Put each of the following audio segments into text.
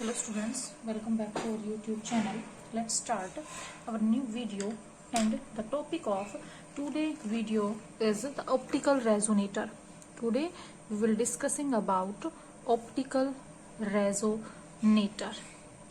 Hello students, welcome back to our YouTube channel. Let's start our new video, and the topic of today video is the optical resonator. Today we will discussing about optical resonator.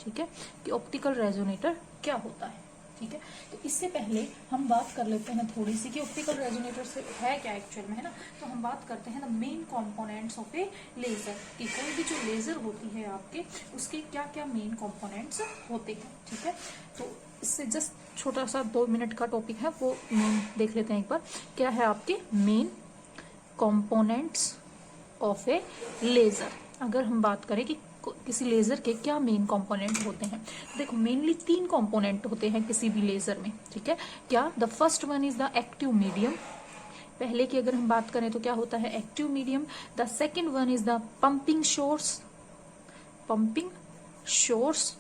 ठीक है कि optical resonator क्या होता है। ठीक है, तो इससे पहले हम बात कर लेते हैं थोड़ी सी कि ऑप्टिकल रेजोनेटर से है क्या एक्चुअल में, है ना। तो हम बात करते हैं the main components of a laser, कि कोई भी जो लेजर होती है आपके, उसके क्या क्या मेन कंपोनेंट्स होते हैं। ठीक है, तो इससे जस्ट छोटा सा 2 मिनट का टॉपिक है, वो मेन देख लेते हैं एक बार। क्या है आपके main components of a laser. अगर हम बात करें कि किसी लेजर के क्या मेन कंपोनेंट होते हैं, तो देखो मेनली 3 कंपोनेंट होते हैं किसी भी लेजर में। ठीक है, क्या the first one is the active medium. पहले की अगर हम बात करें तो क्या होता है active medium. The second one is the pumping source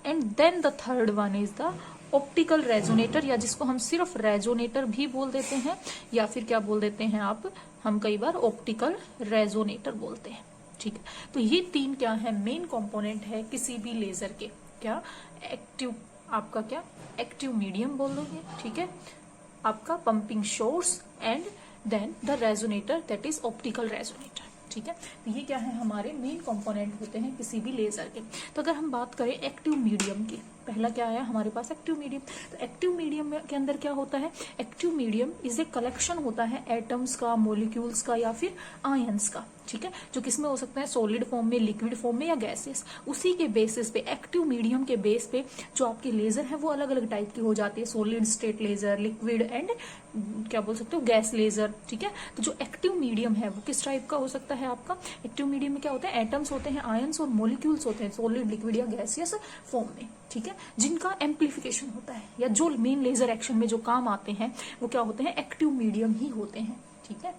and then the third one is the optical resonator, या जिसको हम सिर्फ रेजोनेटर भी बोल देते हैं, या फिर क्या बोल देते हैं हम कई बार ऑप्टिकल रेजोनेटर बोलते हैं। ठीक है, तो ये 3 क्या है मेन कंपोनेंट है किसी भी लेजर के। क्या एक्टिव, आपका क्या एक्टिव मीडियम बोल दोगे। ठीक है, आपका pumping source and then the resonator, that is optical resonator. ठीक है, तो ये क्या है हमारे मेन कंपोनेंट होते हैं किसी भी लेजर के। तो अगर हम बात करें एक्टिव मीडियम की, पहला क्या आया हमारे पास एक्टिव मीडियम। तो एक्टिव मीडियम के अंदर क्या होता है, active medium is a collection होता है एटम्स का, मॉलिक्यूल्स का या फिर आयंस का। ठीक है, जो किसमें हो सकता है सॉलिड फॉर्म में, लिक्विड फॉर्म में या गैसेस। उसी के बेसिस पे, एक्टिव मीडियम के बेस पे जो आपके लेजर है वो अलग अलग टाइप की हो जाती है, solid state laser, liquid and क्या बोल सकते हो गैस लेजर। ठीक है, तो जो एक्टिव मीडियम है वो किस टाइप का हो सकता है आपका। एक्टिव मीडियम में क्या होता है, एटम्स होते हैं, आयंस और मॉलिक्यूल्स होते हैं सॉलिड, लिक्विड या गैसियस फॉर्म में। ठीक है, जिनका एम्प्लीफिकेशन होता है, या जो मेन लेजर एक्शन में जो काम आते हैं वो क्या होते हैं एक्टिव मीडियम ही होते हैं। ठीक है,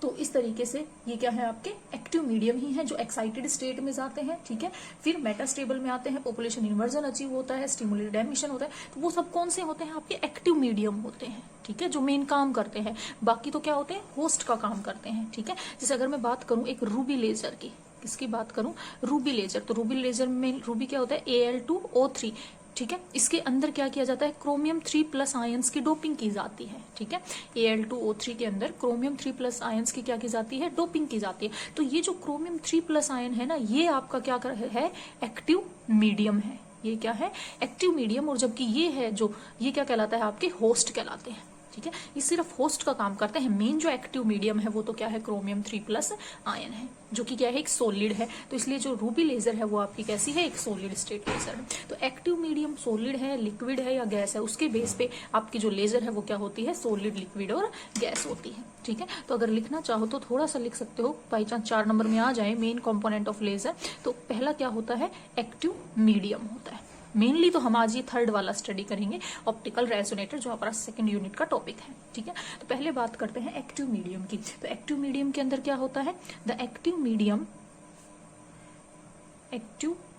तो इस तरीके से ये क्या है आपके एक्टिव मीडियम ही है जो एक्साइटेड स्टेट में जाते हैं। ठीक है, फिर मेटास्टेबल में आते हैं, पॉपुलेशन इन्वर्जन अचीव होता है, स्टिमुलेटेड एमिशन होता है। तो वो सब कौन से होते हैं आपके एक्टिव मीडियम होते हैं। ठीक है, जो मेन काम करते हैं। बाकी तो क्या होते हैं होस्ट का काम करते हैं। ठीक है, जैसे अगर मैं बात करूं एक रूबी लेजर की, किसकी बात करूं रूबी लेजर, तो रूबी लेजर में रूबी क्या होता है Al2O3। ठीक है, इसके अंदर क्या किया जाता है क्रोमियम 3+ आयंस की डोपिंग की जाती है। ठीक है, Al2O3 के अंदर क्रोमियम 3+ आयंस की क्या की जाती है डोपिंग की जाती है। तो ये जो क्रोमियम 3+ आयन है ना, ये आपका क्या है एक्टिव मीडियम है। ये क्या है एक्टिव मीडियम, और जबकि ये है जो ये क्या कहलाता है आपके होस्ट कहलाते हैं। ठीक है, ये सिर्फ होस्ट का काम करते हैं। मेन जो एक्टिव मीडियम है वो तो क्या है क्रोमियम 3+ आयन है, जो कि क्या है एक सॉलिड है। तो इसलिए जो रूबी लेजर है वो आपकी कैसी है एक सॉलिड स्टेट लेजर है। तो एक्टिव मीडियम सॉलिड है, लिक्विड है या गैस है, उसके बेस पे आपकी जो लेजर है वो क्या होती है सॉलिड, लिक्विड और गैस होती है। ठीक है, तो अगर लिखना चाहो तो थोड़ा सा लिख सकते हो, बाई चांस 4 नंबर में आ जाए मेन कॉम्पोनेंट ऑफ लेजर। तो पहला क्या होता है एक्टिव मीडियम होता है। मेनली तो हम आज ये 3rd वाला स्टडी करेंगे ऑप्टिकल रेजोनेटर, जो हमारा 2nd यूनिट का टॉपिक है। ठीक है, तो पहले बात करते हैं एक्टिव मीडियम की। तो एक्टिव मीडियम के अंदर क्या होता है the active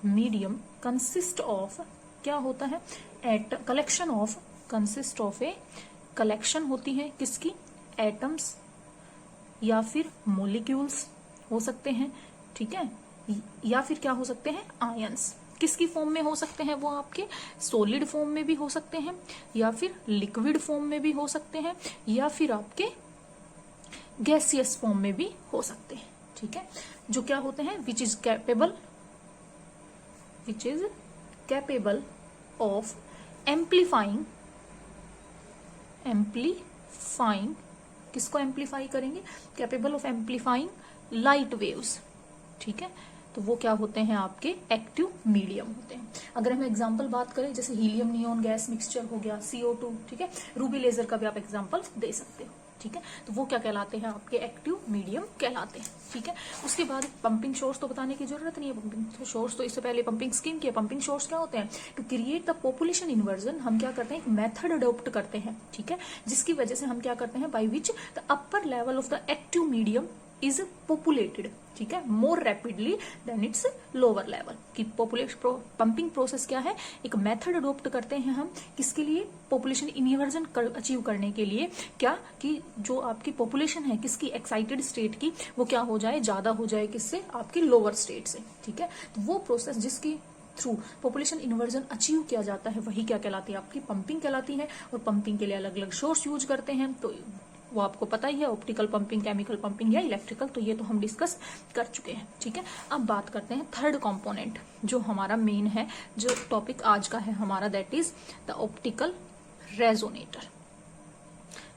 medium consist of, क्या होता है कंसिस्ट ऑफ ए कलेक्शन होती है किसकी एटम्स या फिर मॉलिक्यूल्स हो सकते हैं। ठीक है, या फिर क्या हो सकते हैं आयंस। किसकी फॉर्म में हो सकते हैं वो आपके सॉलिड फॉर्म में भी हो सकते हैं, या फिर लिक्विड फॉर्म में भी हो सकते हैं, या फिर आपके गैसियस फॉर्म में भी हो सकते हैं। ठीक है, जो क्या होते हैं विच इज कैपेबल ऑफ एम्प्लीफाइंग, किसको एम्प्लीफाई करेंगे कैपेबल ऑफ एम्प्लीफाइंग लाइट वेव्स। ठीक है, तो वो क्या होते हैं आपके एक्टिव मीडियम होते हैं। अगर हम एग्जांपल बात करें जैसे हीलियम नियोन गैस मिक्सचर हो गया CO2। ठीक है, रूबी लेजर का भी आप एग्जांपल दे सकते हो। ठीक है, तो वो क्या कहलाते हैं आपके एक्टिव मीडियम कहलाते हैं। ठीक है, उसके बाद पंपिंग सोर्स तो बताने की जरूरत नहीं है। पंपिंग सोर्स तो इससे पहले पंपिंग स्कीम की है। पंपिंग सोर्स क्या होते हैं to create the population inversion, हम क्या करते हैं एक मेथड अडॉप्ट करते हैं। ठीक है, जिसकी वजह से हम क्या करते हैं by which the upper level of the active medium is populated, ठीक है, more rapidly than its lower level. कि पंपिंग प्रोसेस क्या है, एक मेथड अडोप्ट करते हैं हम, किसके लिए, पॉपुलेशन इन्वर्जन अचीव करने के लिए। क्या कि जो आपकी पॉपुलेशन है किसकी, एक्साइटेड स्टेट की, वो क्या हो जाए, ज्यादा हो जाए किससे, आपकी लोअर स्टेट से, ठीक है। तो वो प्रोसेस जिसकी थ्रू पॉपुलेशन इन्वर्जन अचीव किया जाता है वही क्या कहलाती है, आपकी पंपिंग कहलाती है। और पंपिंग के लिए अलग अलग सोर्स यूज करते हैं, तो वो आपको पता ही है, ऑप्टिकल पंपिंग, केमिकल पंपिंग या इलेक्ट्रिकल, तो ये तो हम डिस्कस कर चुके हैं, ठीक है। अब बात करते हैं थर्ड कंपोनेंट जो हमारा मेन है, जो टॉपिक आज का है हमारा, that is the optical resonator,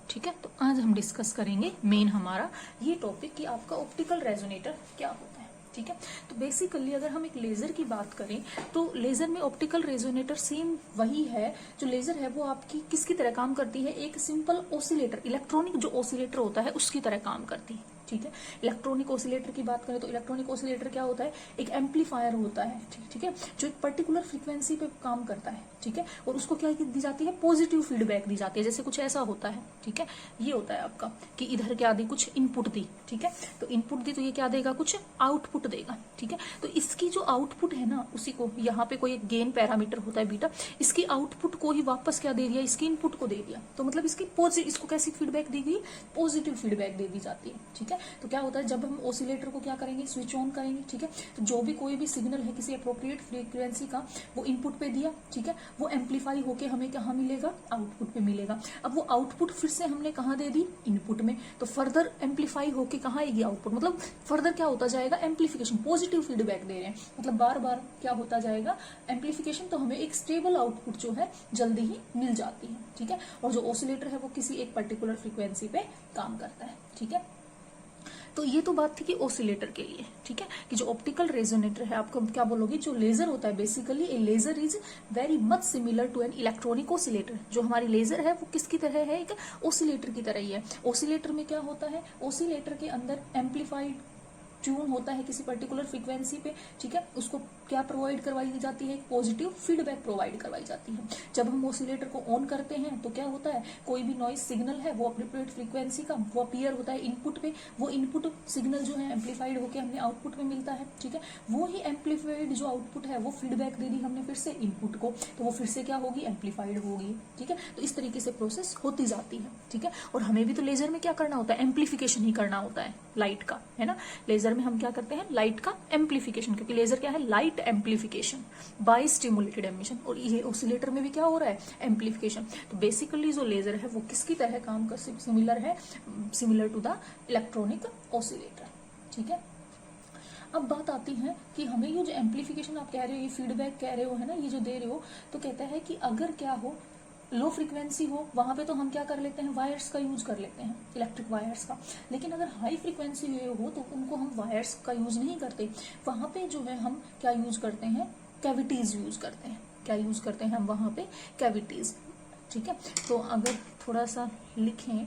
ठीक है। तो आज हम डिस्कस करेंगे मेन हमारा ये टॉपिक कि आपका ऑप्टिकल रेजोनेटर क्या होता है, ठीक है। तो बेसिकली अगर हम एक लेजर की बात करें तो लेजर में ऑप्टिकल रेजोनेटर सेम वही है। जो लेजर है वो आपकी किसकी तरह काम करती है, एक सिंपल ऑसिलेटर, इलेक्ट्रॉनिक जो ऑसिलेटर होता है उसकी तरह काम करती है, ठीक है। इलेक्ट्रॉनिक ऑसिलेटर की बात करें तो इलेक्ट्रॉनिक ऑसिलेटर क्या होता है, एक एम्पलीफायर होता है, ठीक है, जो एक पर्टिकुलर फ्रीक्वेंसी पे काम करता है, ठीक है। और उसको क्या दी जाती है, पॉजिटिव फीडबैक दी जाती है, जैसे कुछ ऐसा होता है, ठीक है। ये होता है आपका कि इधर क्या दी, कुछ इनपुट दी, ठीक है। तो इनपुट दी तो ये क्या देगा, कुछ आउटपुट देगा, ठीक है। तो इसकी जो आउटपुट है ना, उसी को यहाँ पे कोई एक गेन पैरामीटर होता है बीटा, इसकी आउटपुट को ही वापस क्या दे दिया, इसकी इनपुट को दे दिया। तो मतलब इसकी इसको कैसी फीडबैक दी गई, पॉजिटिव फीडबैक दे दी जाती है, ठीक है। तो क्या होता है, जब हम ऑसिलेटर को क्या करेंगे, स्विच ऑन करेंगे, ठीक है। तो जो भी कोई भी सिग्नल है किसी अप्रोप्रिएट फ्रीक्वेंसी का, वो इनपुट पे दिया, ठीक है, वो एम्पलीफाई होके हमें कहाँ मिलेगा, आउटपुट पे मिलेगा। अब वो आउटपुट फिर से हमने कहाँ दे दी, इनपुट में, तो फर्दर एम्पलीफाई होके कहाँ आएगी, आउटपुट। मतलब फर्दर क्या होता जाएगा, एम्पलीफिकेशन, पॉजिटिव फीडबैक दे रहे हैं, मतलब बार बार क्या होता जाएगा, एम्पलीफिकेशन। तो हमें एक स्टेबल आउटपुट जो है जल्दी ही मिल जाती है, ठीक है। और जो ऑसिलेटर है वो किसी एक पर्टिकुलर फ्रीक्वेंसी पे काम करता है, ठीक है। तो ये तो बात थी कि ऑसिलेटर के लिए, ठीक है। कि जो ऑप्टिकल रेजोनेटर है, आपको क्या बोलोगे, जो लेजर होता है, basically a laser is very much similar to an electronic oscillator. जो हमारी लेजर है वो किसकी तरह है, एक ऑसिलेटर की तरह ही है। ऑसिलेटर में क्या होता है, ऑसिलेटर के अंदर एम्पलीफाइड ट्यून होता है किसी पर्टिकुलर फ्रीक्वेंसी पे, ठीक है। उसको क्या प्रोवाइड करवाई जाती है, पॉजिटिव फीडबैक प्रोवाइड करवाई जाती है। जब हम ऑसिलेटर को ऑन करते हैं तो क्या होता है, कोई भी नॉइज सिग्नल है वो अप्रोप्रिएट फ्रीक्वेंसी का वो अपीयर होता है इनपुट पे, वो इनपुट सिग्नल जो है एम्पलीफाइड होकर हमें आउटपुट में मिलता है, ठीक है। वो ही एम्पलीफाइड जो आउटपुट है वो फीडबैक दे दी हमने फिर से इनपुट को, तो वो फिर से क्या होगी, एम्पलीफाइड होगी, ठीक है। तो इस तरीके से प्रोसेस होती जाती है, ठीक है। और हमें भी तो लेजर में क्या करना होता है, एम्पलीफिकेशन ही करना होता है लाइट का, है ना। लेजर में हम क्या करते हैं, लाइट का एम्पलीफिकेशन, क्योंकि लेजर क्या है, light amplification by stimulated emission. और ये ऑसिलेटर में भी क्या हो रहा है, एम्पलीफिकेशन। तो बेसिकली जो लेजर है वो किसकी तरह काम कर, सिमिलर है, similar to the electronic oscillator, ठीक है। अब बात आती है कि हमें ये जो एम्पलीफिकेशन आप कह रहे हो, ये फीडबैक कह रहे हो, है ना, ये जो दे रहे हो, तो कहता है कि अगर क्या हो, लो फ्रीक्वेंसी हो, वहां पे तो हम क्या कर लेते हैं, वायर्स का यूज कर लेते हैं, इलेक्ट्रिक वायर्स का। लेकिन अगर हाई फ्रीक्वेंसी हो तो उनको हम वायर्स का यूज नहीं करते, वहां पे जो है हम क्या यूज करते हैं, कैविटीज यूज करते हैं। क्या यूज करते हैं हम वहां पे, कैविटीज, ठीक है। तो अगर थोड़ा सा लिखें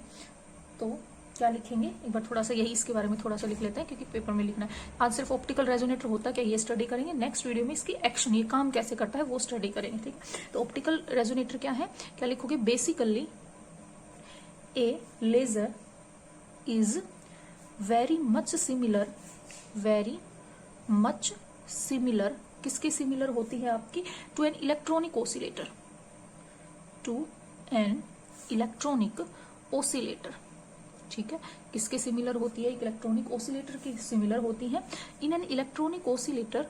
तो क्या लिखेंगे, एक बार थोड़ा सा यही इसके बारे में थोड़ा सा लिख लेते हैं, क्योंकि पेपर में लिखना है। आज सिर्फ ऑप्टिकल रेजोनेटर होता क्या, ये स्टडी करेंगे। नेक्स्ट वीडियो में इसकी एक्शन, ये काम कैसे करता है वो स्टडी करेंगे, ठीक है। तो ऑप्टिकल रेजोनेटर क्या है, क्या लिखोगे, basically a laser is very much similar, किसके सिमिलर होती है आपकी, टू एन इलेक्ट्रॉनिक ऑसिलेटर, ठीक है। किसके सिमिलर होती है, एक इलेक्ट्रॉनिक ऑसिलेटर की सिमिलर होती है। In an electronic oscillator,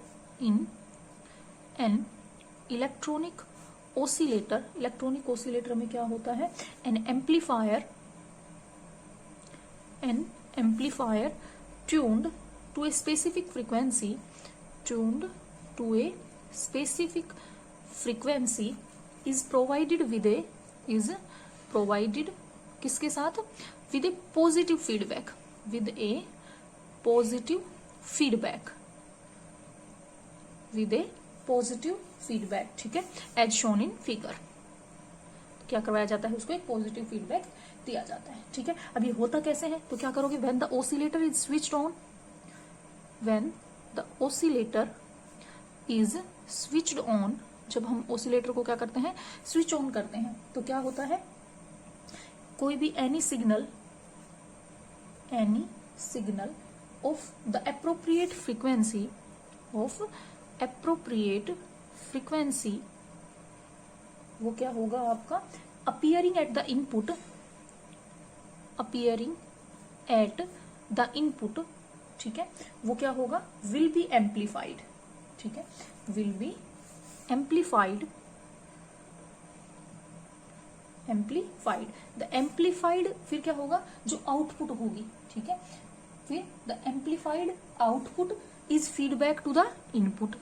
electronic oscillator में क्या होता है, an amplifier tuned to a specific frequency is provided किसके साथ, with a positive feedback, ठीक है, एज शोन इन फिगर। क्या करवाया जाता है, उसको एक पॉजिटिव फीडबैक दिया जाता है, ठीक है। अब ये होता कैसे है, तो क्या करोगे, when the oscillator is switched on, जब हम ऑसिलेटर को क्या करते हैं, स्विच ऑन करते हैं, तो क्या होता है, कोई भी any signal of the appropriate frequency वो क्या होगा आपका, appearing at the input, ठीक है, वो क्या होगा, will be amplified, ठीक है, will be amplified, the amplified फिर क्या होगा, जो आउटपुट होगी, ठीक है, फिर the amplified output is feedback to the input,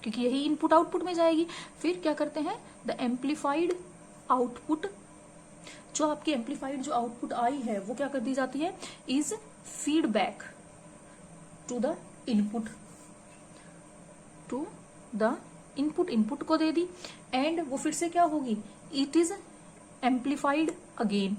क्योंकि यही इनपुट आउटपुट में जाएगी। फिर क्या करते हैं, द एम्पलीफाइड आउटपुट, जो आपकी एम्पलीफाइड जो आउटपुट आई है वो क्या कर दी जाती है, is feedback to the input, input को दे दी, एंड वो फिर से क्या होगी, इट इज एम्पलीफाइड अगेन,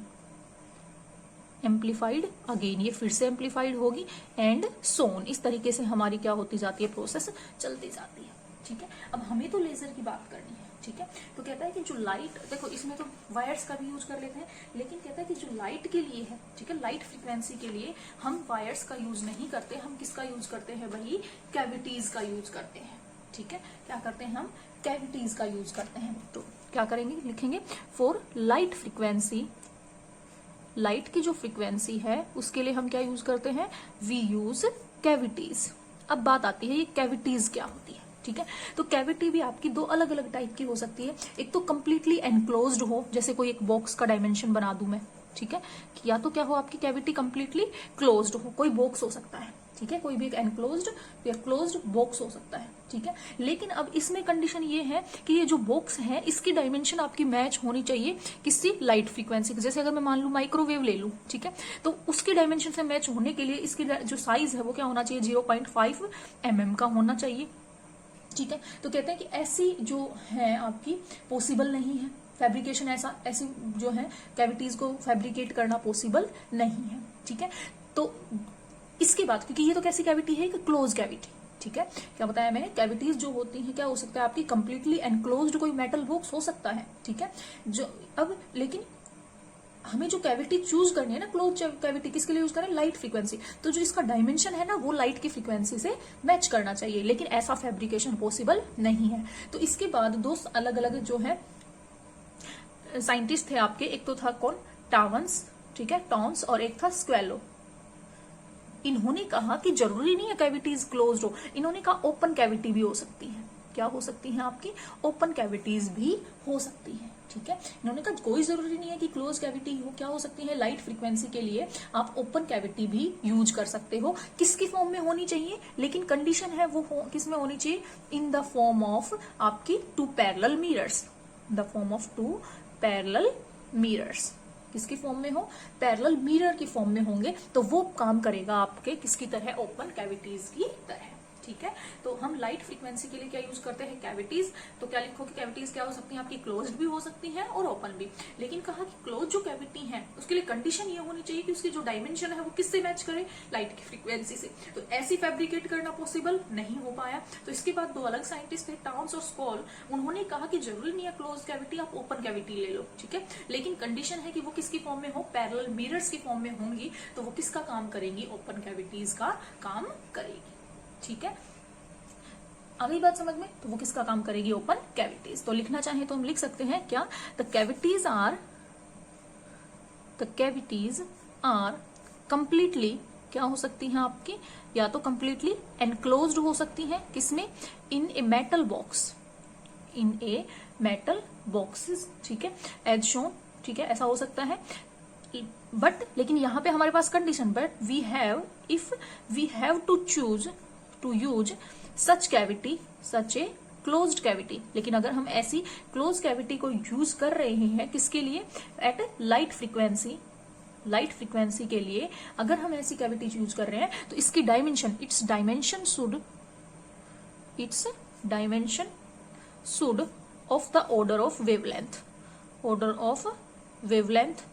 ये फिर से एम्पलीफाइड होगी, एंड सोन, इस तरीके से हमारी क्या होती जाती है, प्रोसेस चलती जाती है, ठीक है। अब हमें तो लेजर की बात करनी है, ठीक है, तो कहता है कि जो लाइट, देखो इसमें तो वायर्स का भी यूज कर लेते हैं, लेकिन कहता है कि जो लाइट के लिए है, ठीक है, लाइट फ्रीक्वेंसी के लिए हम वायर्स का यूज नहीं करते, हम किसका यूज करते हैं, वही कैविटीज का यूज करते हैं, ठीक है, क्या करते हैं हम, कैविटीज का यूज करते हैं। तो क्या करेंगे, लिखेंगे फॉर लाइट फ्रीक्वेंसी, लाइट की जो फ्रीक्वेंसी है उसके लिए हम क्या यूज करते हैं, वी यूज कैविटीज। अब बात आती है ये कैविटीज क्या होती है, ठीक है, तो कैविटी भी आपकी दो अलग अलग टाइप की हो सकती है। एक तो कंप्लीटली एनक्लोज्ड हो, जैसे कोई एक बॉक्स का डायमेंशन बना दूं मैं, ठीक है, या तो क्या हो आपकी कैविटी कंप्लीटली क्लोज्ड हो, कोई बॉक्स हो सकता है, ठीक है, कोई भी एक एनक्लोज्ड या क्लोज्ड बॉक्स हो सकता है, ठीक है। लेकिन अब इसमें कंडीशन ये है कि ये जो बॉक्स है इसकी डायमेंशन आपकी मैच होनी चाहिए किसी लाइट फ्रीक्वेंसी, जैसे अगर मैं मान लू माइक्रोवेव ले लूं, ठीक है, तो उसकी डायमेंशन से मैच होने के लिए इसकी जो साइज है वो क्या होना चाहिए, 0.5 mm का होना चाहिए, ठीक है। तो कहते हैं कि ऐसी जो है आपकी पॉसिबल नहीं है फैब्रिकेशन, ऐसी जो है कैविटीज को फैब्रिकेट करना पॉसिबल नहीं है, ठीक है। तो इसके बाद, क्योंकि ये तो कैसी कैविटी है, कि क्लोज कैविटी, ठीक है, क्या बताया मैंने, कैविटीज जो होती हैं क्या हो सकता है आपकी, कंप्लीटली एनक्लोज्ड कोई मेटल बॉक्स हो सकता है, ठीक है, जो अब लेकिन हमें जो कैविटी चूज करनी है ना, क्लोज कैविटी किसके लिए यूज करें, लाइट फ्रीक्वेंसी, तो जो इसका डायमेंशन है ना वो लाइट की फ्रीक्वेंसी से मैच करना चाहिए, लेकिन ऐसा फैब्रिकेशन पॉसिबल नहीं है। तो इसके बाद दो अलग अलग जो है साइंटिस्ट थे आपके, एक तो था कौन, टावंस, ठीक है, टॉन्स, और एक था स्क्वेलो। इन्होंने कहा कि जरूरी नहीं है कैविटीज क्लोज्ड हो, इन्होंने कहा ओपन कैविटी भी हो सकती है, क्या हो सकती है आपकी, ओपन कैविटीज भी हो सकती है, ठीक है। इन्होंने कहा कोई जरूरी नहीं है कि क्लोज कैविटी हो, क्या हो सकती है, लाइट फ्रीक्वेंसी के लिए आप ओपन कैविटी भी यूज कर सकते हो, किसकी फॉर्म में होनी चाहिए, लेकिन कंडीशन है वो किस में होनी चाहिए, इन द फॉर्म ऑफ आपकी two parallel mirrors, the form of two parallel mirrors, किसकी फॉर्म में हो, पैरेलल मिरर की फॉर्म में होंगे, तो वो काम करेगा आपके किसकी तरह, ओपन कैविटीज की तरह, ठीक है। तो हम लाइट फ्रीक्वेंसी के लिए क्या यूज करते हैं, कैविटीज, तो क्या लिखो कि कैविटीज क्या हो सकती हैं आपकी, क्लोज्ड भी हो सकती हैं और ओपन भी, लेकिन कहा कि क्लोज जो कैविटी है उसके लिए कंडीशन ये होनी चाहिए कि उसकी जो डायमेंशन है वो किससे मैच करे, लाइट की फ्रीक्वेंसी से, तो ऐसी फैब्रिकेट करना पॉसिबल नहीं हो पाया। तो इसके बाद दो अलग साइंटिस्ट थे, टाउन्स और स्कॉल, उन्होंने कहा कि जरूरी नहीं है क्लोज कैविटी, आप ओपन कैविटी ले लो, ठीक है, लेकिन कंडीशन है कि वो किसकी फॉर्म में हो, पैरेलल मिरर्स की फॉर्म में होंगी, तो वो किसका काम करेंगी, ओपन कैविटीज का काम करेगी, ठीक है। आ गई बात समझ में, तो वो किसका काम करेगी, ओपन कैविटीज। तो लिखना चाहे तो हम लिख सकते हैं क्या, द कैविटीज आर कंप्लीटली, क्या हो सकती हैं आपकी, या तो कंप्लीटली एनक्लोज्ड हो सकती हैं, किसमें, in a metal box, in a metal boxes, ठीक है, एज शोन, ठीक है, ऐसा हो सकता है, बट लेकिन यहां पे हमारे पास condition, but we have, if we have to choose to use such cavity, such a closed cavity, लेकिन अगर हम ऐसी क्लोज कैविटी को यूज कर रहे हैं किसके लिए, at light frequency, light frequency के लिए अगर हम ऐसी कैविटी यूज कर रहे हैं तो इसकी dimension, it's dimension should of the order of wavelength, order of wavelength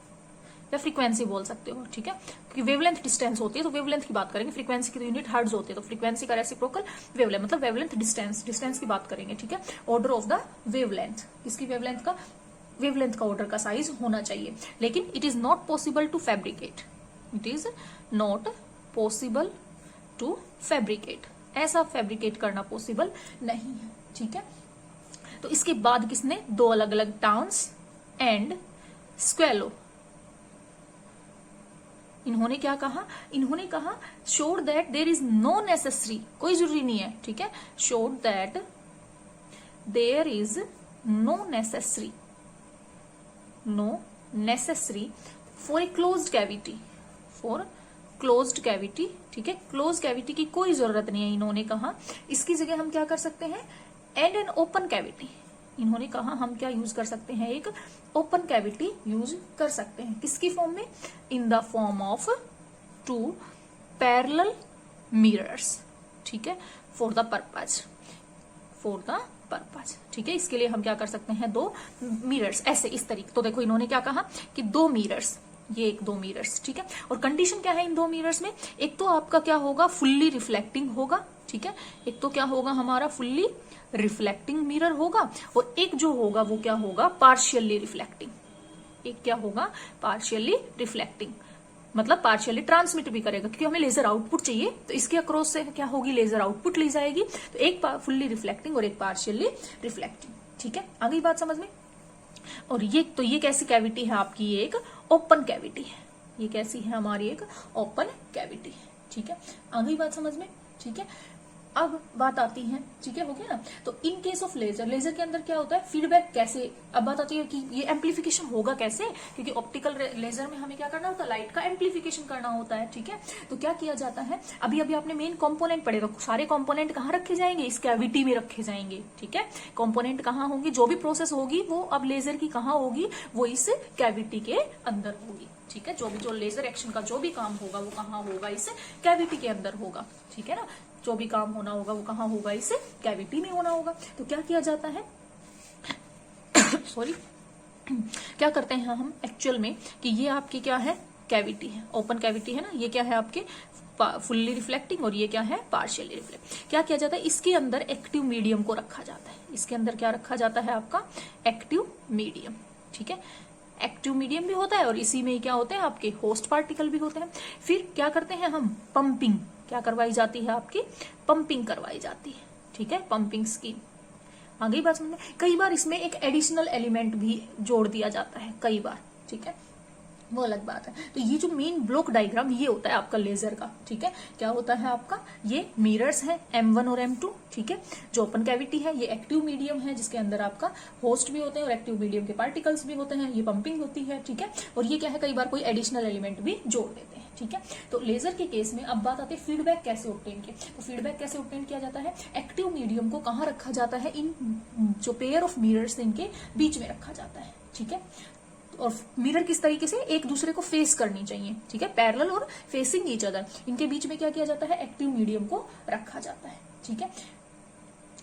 या फ्रीक्वेंसी बोल सकते हो, ठीक है, क्योंकि वेवलेंथ डिस्टेंस होती है तो वेवलेंथ की बात करेंगे, फ्रीक्वेंसी की तो यूनिट हर्ट्ज होती है, तो फ्रीक्वेंसी का रेसिप्रोकल वेवलेंथ, मतलब वेवलेंथ डिस्टेंस की बात करेंगे, ठीक है, ऑर्डर ऑफ द वेवलेंथ, इसकी वेवलेंथ का ऑर्डर का साइज होना चाहिए, लेकिन it is not possible to fabricate, it is not possible to fabricate, ऐसा फैब्रिकेट करना पॉसिबल नहीं है, ठीक है। तो इसके बाद किसने, दो अलग अलग टाउन्स एंड स्क्वेलो, इन्होंने क्या कहा, इन्होंने कहा showed that there is no necessary, कोई जरूरी नहीं है, ठीक है, showed that there is no necessary for a closed cavity, for closed cavity, ठीक है, क्लोज कैविटी की कोई जरूरत नहीं है, इन्होंने कहा। इसकी जगह हम क्या कर सकते हैं, एंड एन ओपन कैविटी, इन्होंने कहा हम क्या यूज कर सकते हैं, एक ओपन कैविटी यूज कर सकते हैं, किसकी फॉर्म में, in the form of two parallel mirrors, ठीक है, फॉर द पर्पज, ठीक है। इसके लिए हम क्या कर सकते हैं, दो मिरर्स, ऐसे इस तरीके, तो देखो इन्होंने क्या कहा कि दो मिरर्स, ये एक दो मिरर्स, ठीक है। और कंडीशन क्या है इन दो मिरर्स में, एक तो आपका क्या होगा, फुल्ली रिफ्लेक्टिंग होगा, ठीक है, एक तो क्या होगा हमारा फुल्ली रिफ्लेक्टिंग मिरर होगा, और एक जो होगा वो क्या होगा, पार्शियली रिफ्लेक्टिंग, एक क्या होगा, पार्शियली रिफ्लेक्टिंग, मतलब पार्शियली ट्रांसमिट भी करेगा, क्योंकि हमें लेजर आउटपुट चाहिए, तो इसके अक्रॉस से क्या होगी, लेजर आउटपुट ली जाएगी, तो एक फुल्ली रिफ्लेक्टिंग और एक पार्शियली रिफ्लेक्टिंग, ठीक है, आ गई बात समझ में। और ये तो ये कैसी कैविटी है आपकी, ये एक ओपन कैविटी है, ये कैसी है हमारी एक ओपन कैविटी है, ठीक है, आ गई बात समझ में, ठीक है। अब बात आती है, ठीक है, हो गया ना। तो in case of laser, laser के अंदर क्या होता है, फीडबैक कैसे, अब बात आती है कि ये एम्पलीफिकेशन होगा कैसे, क्योंकि ऑप्टिकल लेजर में हमें क्या करना होता है, लाइट का एम्पलीफिकेशन करना होता है, ठीक है। तो क्या किया जाता है, अभी अभी आपने मेन कंपोनेंट पढ़े, तो सारे कंपोनेंट कहाँ रखे जाएंगे, इस कैविटी में रखे जाएंगे, ठीक है। कंपोनेंट कहाँ होंगे, जो भी प्रोसेस होगी वो अब लेजर की कहाँ होगी, वो इस कैविटी के अंदर होगी, ठीक है। जो लेजर एक्शन का जो भी काम होगा वो कहाँ होगा, इस कैविटी के अंदर होगा, ठीक है ना। जो भी काम होना होगा वो कहाँ होगा, इस कैविटी में होना होगा। तो क्या किया जाता है सॉरी क्या करते हैं हम एक्चुअल में, कि ये आपकी क्या है, कैविटी है, ओपन कैविटी है ना, ये क्या है आपके फुल्ली रिफ्लेक्टिंग, और ये क्या है, पार्शियली रिफ्लेक्ट। क्या किया जाता है, इसके अंदर एक्टिव मीडियम को रखा जाता है, इसके अंदर क्या रखा जाता है आपका, एक्टिव मीडियम, ठीक है। एक्टिव मीडियम भी होता है, और इसी में क्या होते हैं आपके होस्ट पार्टिकल भी होते हैं। फिर क्या करते हैं हम, पंपिंग, क्या करवाई जाती है आपकी, पंपिंग करवाई जाती है, ठीक है, पंपिंग स्कीम, आ गई बात समझ में। कई बार इसमें एक एडिशनल एलिमेंट भी जोड़ दिया जाता है, कई बार, ठीक है, वो अलग बात है। तो ये जो मेन ब्लॉक डायग्राम ये होता है आपका लेजर का, ठीक है। क्या होता है आपका, ये मिरर्स है M1 और M2, ठीक है। जो ओपन कैविटी है ये एक्टिव मीडियम है, जिसके अंदर आपका होस्ट भी होते हैं और एक्टिव मीडियम के पार्टिकल्स भी होते हैं, ये पंपिंग होती है, ठीक है। और ये क्या है, कई बार कोई एडिशनल एलिमेंट भी जोड़ देते हैं, ठीक है। तो लेजर के केस में अब बात आती है फीडबैक कैसे ऑब्टेन किया। तो फीडबैक कैसे ऑब्टेन किया जाता है, एक्टिव मीडियम को कहाँ रखा जाता है, इन जो पेयर ऑफ मिरर्स इनके बीच में रखा जाता है, ठीक है। और मिरर किस तरीके से एक दूसरे को फेस करनी चाहिए, ठीक है, पैरेलल और फेसिंग ईच अदर, इनके बीच में क्या किया जाता है, एक्टिव मीडियम को रखा जाता है, ठीक है।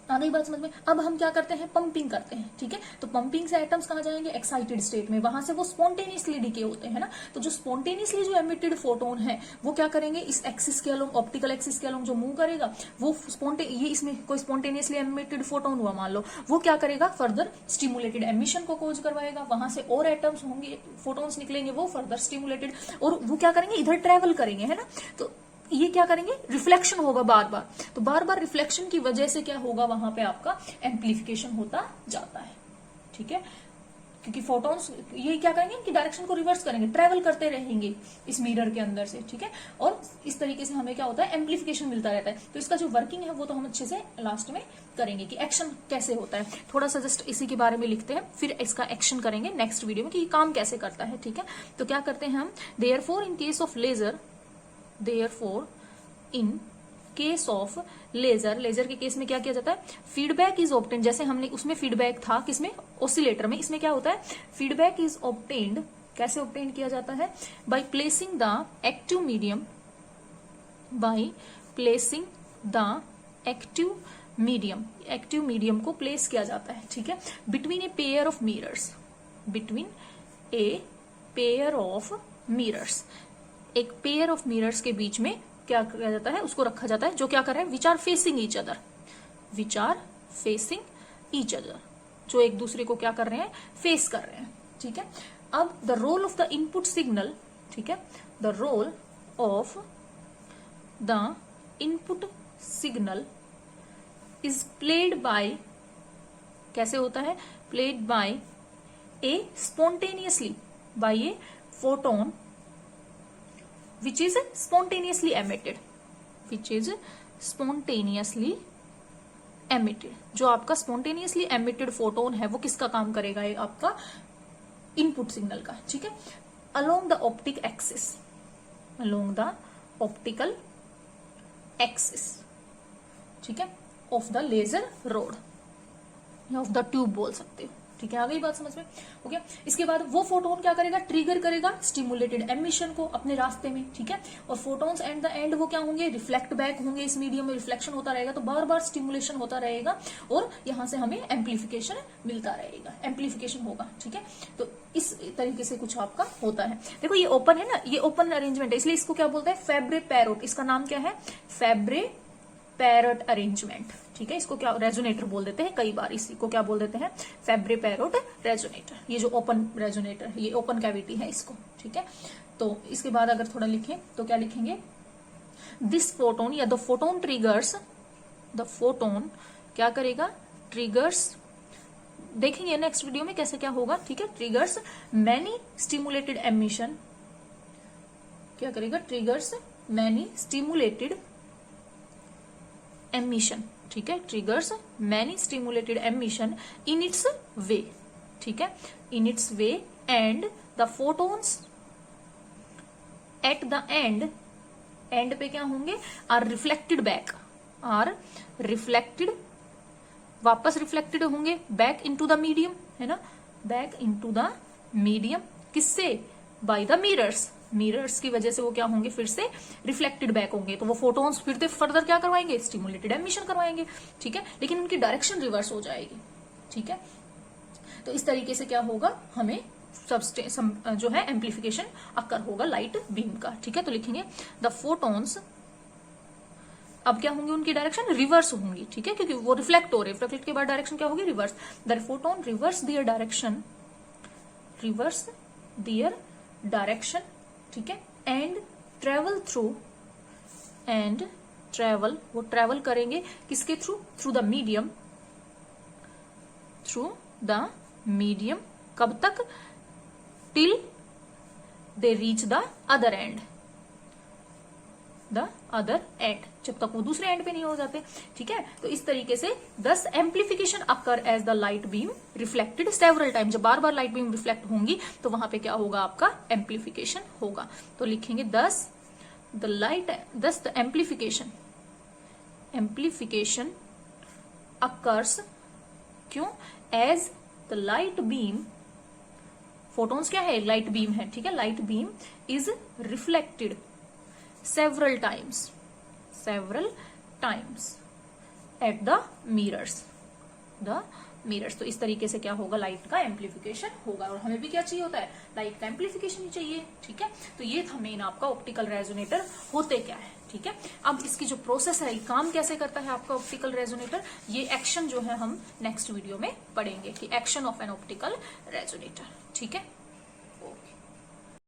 आ गई बात समझ में। अब हम क्या करते हैं, पंपिंग करते हैं, ठीक है। तो पंपिंग से एटम्स कहाँ जाएंगे, एक्साइटेड स्टेट में, वहां से वो स्पॉन्टेनियसली डिके होते हैं ना। तो जो स्पॉन्टेनियसली जो एमिटेड फोटोन है वो क्या करेंगे, इस एक्सिस के अलोंग, ऑप्टिकल एक्सिस के अलोंग जो मूव करेगा वो ये इसमें कोई स्पॉन्टेनियसली एमिटेड फोटोन हुआ मान लो, वो क्या करेगा, फर्दर स्टिमुलेटेड एमिशन को कोज करवाएगा, वहां से और एटम्स होंगे, फोटोन्स निकलेंगे, वो फर्दर स्टिमुलेटेड, और वो क्या करेंगे, इधर ट्रेवल करेंगे, है ना। तो ये क्या करेंगे, रिफ्लेक्शन होगा बार बार, तो बार बार रिफ्लेक्शन की वजह से क्या होगा, वहां पे आपका एम्प्लीफिकेशन होता जाता है, ठीक है। क्योंकि फोटॉन्स ये क्या करेंगे, इनकी डायरेक्शन को रिवर्स करेंगे, ट्रेवल करते रहेंगे इस मिरर के अंदर से, ठीक है। और इस तरीके से हमें क्या होता है, एम्प्लीफिकेशन मिलता रहता है। तो इसका जो वर्किंग है वो तो हम अच्छे से लास्ट में करेंगे, कि एक्शन कैसे होता है, थोड़ा सा जस्ट इसी के बारे में लिखते हैं, फिर इसका एक्शन करेंगे नेक्स्ट वीडियो में कि ये काम कैसे करता है, ठीक है। तो क्या करते हैं हम, therefore in case of laser, Therefore, in case of laser के केस में क्या किया जाता है, फीडबैक इज ऑब्टेन्ड, जैसे हमने उसमें फीडबैक था किसमें, ऑसिलेटर में, इसमें क्या होता है, फीडबैक इज ऑब्टेन्ड, कैसे ऑब्टेन किया जाता है, by placing the active medium, by placing the active medium को प्लेस किया जाता है, ठीक है, between a pair of mirrors, between a pair of mirrors, एक पेयर ऑफ मिरर्स के बीच में क्या किया जाता है, उसको रखा जाता है, जो क्या कर रहे हैं, which are facing each other, जो एक दूसरे को क्या कर रहे हैं, फेस कर रहे हैं, ठीक है। अब the role of the input signal, ठीक है, the role of the input signal is played by, कैसे होता है, played by a spontaneously by a photon which is spontaneously emitted, which is spontaneously emitted। जो आपका spontaneously emitted फोटोन है वो किसका काम करेगा, ये आपका इनपुट सिग्नल का, ठीक है। along the optic axis, along the optical axis, ठीक है, of the laser rod या ऑफ द ट्यूब बोल सकते हो, ठीक है। आ गई बात समझ में, ओके। इसके बाद वो फोटोन क्या करेगा, ट्रिगर करेगा स्टिमुलेटेड एमिशन को अपने रास्ते में, ठीक है। और फोटोन्स एट द एंड वो क्या होंगे, रिफ्लेक्ट बैक होंगे, इस मीडियम में रिफ्लेक्शन होता रहेगा, तो बार बार स्टिमुलेशन होता रहेगा और यहां से हमें एम्पलीफिकेशन मिलता रहेगा, एम्पलीफिकेशन होगा, ठीक है। तो इस तरीके से कुछ आपका होता है। देखो ये ओपन है ना, ये ओपन अरेंजमेंट है, इसलिए इसको क्या बोलते हैं, फैब्रे पैरोट। इसका नाम क्या है, फैब्रे पैरोट अरेंजमेंट, ठीक है। इसको क्या रेजोनेटर बोल देते हैं, कई बार इसी को क्या बोल देते हैं, फैब्रे पैरोट रेजोनेटर। ये जो ओपन रेजोनेटर है, ये ओपन कैविटी है इसको, ठीक है। तो इसके बाद अगर थोड़ा लिखें तो क्या लिखेंगे, दिस फोटोन या the photon triggers, the photon क्या करेगा, ट्रिगर्स, देखेंगे नेक्स्ट वीडियो में कैसे क्या होगा, ठीक है। ट्रिगर्स मैनी स्टिमुलेटेड एमिशन, क्या करेगा, ट्रिगर्स मैनी स्टिमुलेटेड एमिशन, ठीक है, triggers many stimulated emission in its way, ठीक है, in its way and the photons at the end, end पे क्या होंगे, are reflected back, are reflected, वापस रिफ्लेक्टेड होंगे बैक इनटू द मीडियम, है ना, बैक इनटू द मीडियम, किससे, बाय द मिरर्स, मिरर्स की वजह से वो क्या होंगे, फिर से रिफ्लेक्टेड बैक होंगे, तो वो फोटोन्स फिर से फर्दर क्या करवाएंगे, स्टिमुलेटेड एमिशन करवाएंगे, ठीक है, लेकिन उनकी डायरेक्शन रिवर्स हो जाएगी, ठीक है। तो इस तरीके से क्या होगा, हमें जो है एम्पलीफिकेशन अक्कर होगा लाइट बीम का, ठीक है। तो लिखेंगे द फोटोन्स, अब क्या होंगे, उनकी डायरेक्शन रिवर्स होंगी, ठीक है, क्योंकि वो रिफ्लेक्ट हो रहे, रिफ्लेक्ट के बाद डायरेक्शन क्या होगी, reverse. The photon reverse their direction, reverse their direction, ठीक है, and travel through, and travel, वो ट्रेवल करेंगे किसके through, through the medium, through the medium, कब तक, till they reach the other end, the other end, जब तक वो दूसरे एंड पे नहीं हो जाते, ठीक है। तो इस तरीके से 10 amplification occur as the light beam reflected several time, जब बार बार लाइट बीम रिफ्लेक्ट होंगी तो वहां पे क्या होगा, आपका एम्पलीफिकेशन होगा। तो लिखेंगे 10 द एम्पलीफिकेशन, एम्पलीफिकेशन अकर्स, क्यों, as the light beam, photons क्या है, लाइट बीम है, ठीक है, light beam is reflected several times at the mirrors, तो इस तरीके से क्या होगा, लाइट का एम्पलीफिकेशन होगा। और हमें भी क्या चाहिए होता है, लाइट का एम्पलीफिकेशन ही चाहिए, ठीक है। तो ये था मेन आपका ऑप्टिकल रेजोनेटर होते क्या है, ठीक है। अब इसकी जो प्रोसेस है, काम कैसे करता है आपका ऑप्टिकल रेजोनेटर, ये एक्शन जो है हम नेक्स्ट वीडियो में पढ़ेंगे कि action of an optical resonator, ठीक है।